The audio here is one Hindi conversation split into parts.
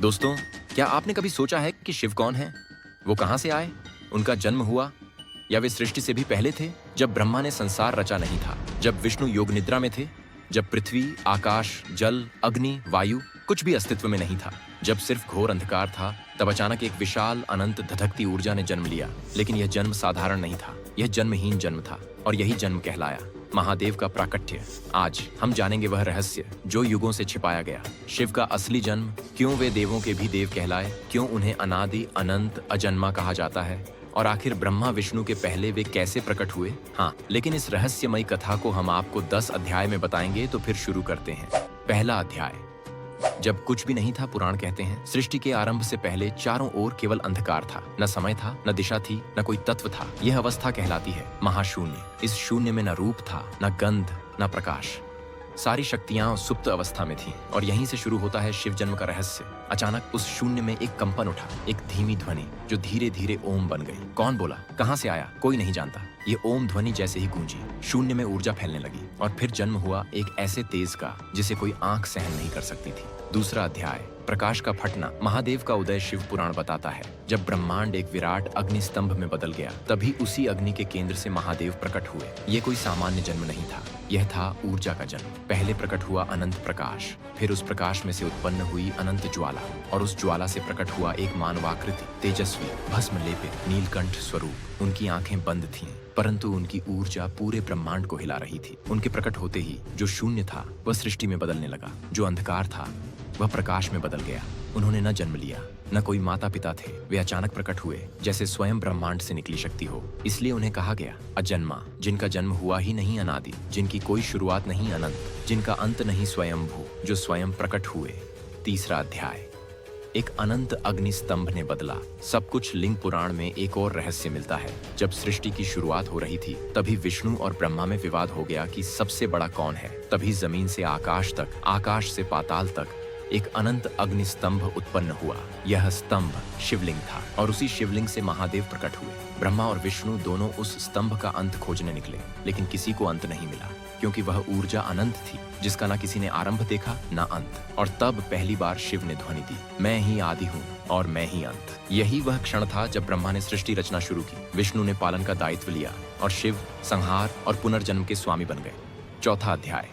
दोस्तों, क्या आपने कभी सोचा है कि शिव कौन है? वो कहाँ से आए? उनका जन्म हुआ या वे सृष्टि से भी पहले थे? जब ब्रह्मा ने संसार रचा नहीं था, जब विष्णु योग निद्रा में थे, जब पृथ्वी, आकाश, जल, अग्नि, वायु कुछ भी अस्तित्व में नहीं था, जब सिर्फ घोर अंधकार था, तब अचानक एक विशाल अनंत धधकती ऊर्जा ने जन्म लिया। लेकिन यह जन्म साधारण नहीं था, यह जन्महीन जन्म था और यही जन्म कहलाया महादेव का प्राकट्य। आज हम जानेंगे वह रहस्य जो युगों से छिपाया गया। शिव का असली जन्म, क्यों वे देवों के भी देव कहलाए, क्यों उन्हें अनादि अनंत अजन्मा कहा जाता है, और आखिर ब्रह्मा विष्णु के पहले वे कैसे प्रकट हुए। हाँ, लेकिन इस रहस्यमयी कथा को हम आपको 10 अध्याय में बताएंगे। तो फिर शुरू करते हैं। पहला अध्याय। जब कुछ भी नहीं था, पुराण कहते हैं, सृष्टि के आरंभ से पहले चारों ओर केवल अंधकार था। न समय था, न दिशा थी, न कोई तत्व था। यह अवस्था कहलाती है महाशून्य। इस शून्य में न रूप था, न गंध, न प्रकाश। सारी शक्तियां सुप्त अवस्था में थीं और यहीं से शुरू होता है शिव जन्म का रहस्य। अचानक उस शून्य में एक कंपन उठा, एक धीमी ध्वनि जो धीरे धीरे ओम बन गई। कौन बोला, कहां से आया, कोई नहीं जानता। ये ओम ध्वनि जैसे ही गूंजी, शून्य में ऊर्जा फैलने लगी और फिर जन्म हुआ एक ऐसे तेज का जिसे कोई आंख सहन नहीं कर सकती थी। दूसरा अध्याय। प्रकाश का फटना। महादेव का उदय शिव पुराण बताता है। जब ब्रह्मांड एक विराट अग्नि स्तंभ में बदल गया, तभी उसी अग्नि के केंद्र से महादेव प्रकट हुए। ये कोई सामान्य जन्म नहीं था, यह था ऊर्जा का जन्म। पहले प्रकट हुआ अनंत प्रकाश, फिर उस प्रकाश में से उत्पन्न हुई अनंत ज्वाला, और उस ज्वाला से प्रकट हुआ एक मानवाकृति, तेजस्वी, भस्म लेपित, नीलकंठ स्वरूप। उनकी आंखें बंद थीं, परंतु उनकी ऊर्जा पूरे ब्रह्मांड को हिला रही थी। उनके प्रकट होते ही जो शून्य था वह सृष्टि में बदलने लगा, जो अंधकार था वह प्रकाश में बदल गया। उन्होंने न जन्म लिया, न कोई माता पिता थे। वे अचानक प्रकट हुए, जैसे स्वयं ब्रह्मांड से निकली शक्ति हो। इसलिए उन्हें कहा गया अजन्मा, जिनका जन्म हुआ ही नहीं अनादि, जिनकी कोई शुरुआत नहीं अनंत, जिनका अंत नहीं स्वयंभू, जो स्वयं प्रकट हुए। तीसरा अध्याय। एक अनंत अग्नि स्तंभ ने बदला सब कुछ। लिंग पुराण में एक और रहस्य मिलता है। जब सृष्टि की शुरुआत हो रही थी, तभी विष्णु और ब्रह्मा में विवाद हो गया कि सबसे बड़ा कौन है। तभी जमीन से आकाश तक, आकाश से पाताल तक एक अनंत अग्नि स्तंभ उत्पन्न हुआ। यह स्तंभ शिवलिंग था और उसी शिवलिंग से महादेव प्रकट हुए। ब्रह्मा और विष्णु दोनों उस स्तंभ का अंत खोजने निकले, लेकिन किसी को अंत नहीं मिला, क्योंकि वह ऊर्जा अनंत थी जिसका ना किसी ने आरंभ देखा ना अंत। और तब पहली बार शिव ने ध्वनि दी, मैं ही आदि हूँ और मैं ही अंत। यही वह क्षण था जब ब्रह्मा ने सृष्टि रचना शुरू की, विष्णु ने पालन का दायित्व लिया और शिव संहार और पुनर्जन्म के स्वामी बन गए। चौथा अध्याय।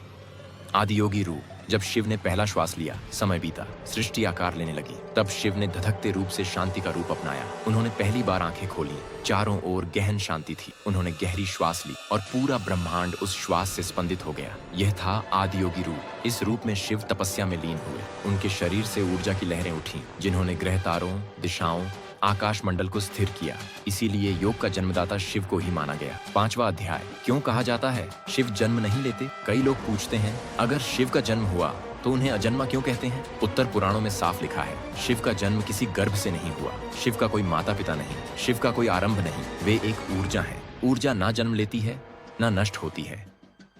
आदियोगी रूप। जब शिव ने पहला श्वास लिया, समय बीता, सृष्टि आकार लेने लगी। तब शिव ने धधकते रूप से शांति का रूप अपनाया। उन्होंने पहली बार आंखें खोली, चारों ओर गहन शांति थी। उन्होंने गहरी श्वास ली और पूरा ब्रह्मांड उस श्वास से स्पंदित हो गया। यह था आदियोगी रूप। इस रूप में शिव तपस्या में लीन हुए। उनके शरीर से ऊर्जा की लहरें उठी, जिन्होंने ग्रह तारों, दिशाओं, आकाश मंडल को स्थिर किया। इसीलिए योग का जन्मदाता शिव को ही माना गया। पांचवा अध्याय। क्यों कहा जाता है शिव जन्म नहीं लेते? कई लोग पूछते हैं, अगर शिव का जन्म हुआ तो उन्हें अजन्मा क्यों कहते हैं? उत्तर पुराणों में साफ लिखा है, शिव का जन्म किसी गर्भ से नहीं हुआ। शिव का कोई माता पिता नहीं, शिव का कोई आरंभ नहीं। वे एक ऊर्जा है। ऊर्जा ना जन्म लेती है, ना नष्ट होती है,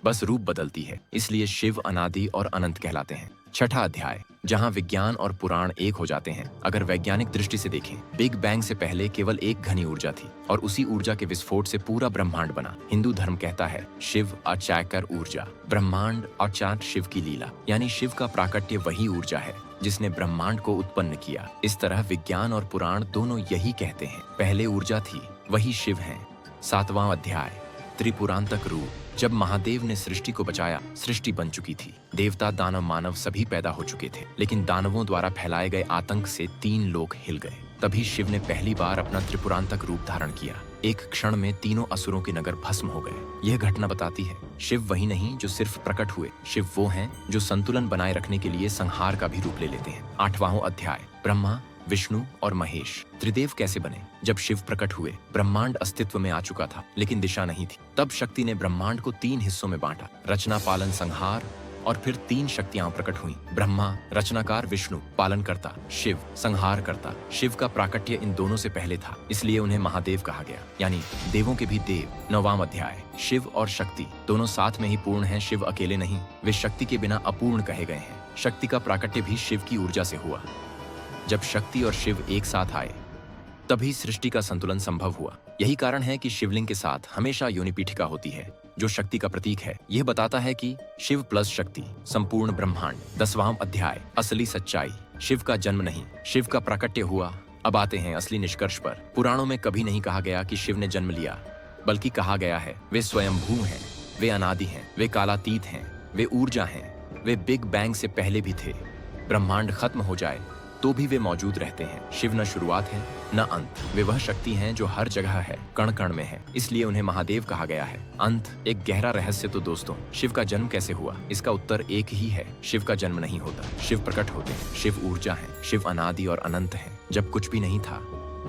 बस रूप बदलती है। इसलिए शिव अनादि और अनंत कहलाते हैं। छठा अध्याय। जहां विज्ञान और पुराण एक हो जाते हैं। अगर वैज्ञानिक दृष्टि से देखें, बिग बैंग से पहले केवल एक घनी ऊर्जा थी और उसी ऊर्जा के विस्फोट से पूरा ब्रह्मांड बना। हिंदू धर्म कहता है शिव अचाकर ऊर्जा, ब्रह्मांड अचाट शिव की लीला, यानी शिव का प्राकट्य वही ऊर्जा है जिसने ब्रह्मांड को उत्पन्न किया। इस तरह विज्ञान और पुराण दोनों यही कहते हैं, पहले ऊर्जा थी, वही शिव है। सातवां अध्याय। त्रिपुरांतक रूप। जब महादेव ने सृष्टि को बचाया, सृष्टि बन चुकी थी। देवता, दानव, मानव सभी पैदा हो चुके थे, लेकिन दानवों द्वारा फैलाए गए आतंक से 3 लोक हिल गए। तभी शिव ने पहली बार अपना त्रिपुरांतक रूप धारण किया। एक क्षण में तीनों असुरों के नगर भस्म हो गए। यह घटना बताती है शिव वही नहीं जो सिर्फ प्रकट हुए, शिव वो हैं जो संतुलन बनाए रखने के लिए संहार का भी रूप ले लेते हैं। 8वां अध्याय। ब्रह्मा, विष्णु और महेश। त्रिदेव कैसे बने? जब शिव प्रकट हुए, ब्रह्मांड अस्तित्व में आ चुका था, लेकिन दिशा नहीं थी। तब शक्ति ने ब्रह्मांड को 3 हिस्सों में बांटा, रचना, पालन, संहार, और फिर 3 शक्तियां प्रकट हुई। ब्रह्मा रचनाकार, विष्णु पालनकर्ता, शिव संहारकर्ता। शिव का प्राकट्य इन दोनों से पहले था, इसलिए उन्हें महादेव कहा गया, यानी देवों के भी देव। 9वां अध्याय। शिव और शक्ति दोनों साथ में ही पूर्ण हैं, शिव अकेले नहीं। वे शक्ति के बिना अपूर्ण कहे गए हैं। शक्ति का प्राकट्य भी शिव की ऊर्जा से हुआ। जब शक्ति और शिव एक साथ आए, तभी सृष्टि का संतुलन संभव हुआ। यही कारण है कि शिवलिंग के साथ हमेशा योनिपीठिका होती है। जो शक्ति का प्रतीक है। यह बताता है कि शिव प्लस शक्ति संपूर्ण ब्रह्मांड। 10वां अध्याय, असली सच्चाई। शिव का जन्म नहीं, शिव का प्राकट्य हुआ। अब आते हैं असली निष्कर्ष पर। पुराणों में कभी नहीं कहा गया कि शिव ने जन्म लिया, बल्कि कहा गया है वे स्वयंभू हैं, वे अनादि हैं, वे कालातीत हैं, वे ऊर्जा हैं, वे बिग बैंग से पहले भी थे। ब्रह्मांड खत्म हो जाए तो भी वे मौजूद रहते हैं। शिव न शुरुआत है न अंत, वे वह शक्ति हैं जो हर जगह है, कण कण में है, इसलिए उन्हें महादेव कहा गया है। अंत एक गहरा रहस्य। तो दोस्तों, शिव का जन्म कैसे हुआ? इसका उत्तर एक ही है, शिव का जन्म नहीं होता, शिव प्रकट होते हैं। शिव ऊर्जा है, शिव अनादि और अनंत है। जब कुछ भी नहीं था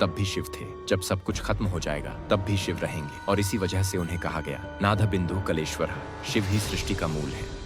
तब भी शिव थे, जब सब कुछ खत्म हो जाएगा तब भी शिव रहेंगे, और इसी वजह से उन्हें कहा गया नाद बिंदु कलेश्वर। शिव ही सृष्टि का मूल है।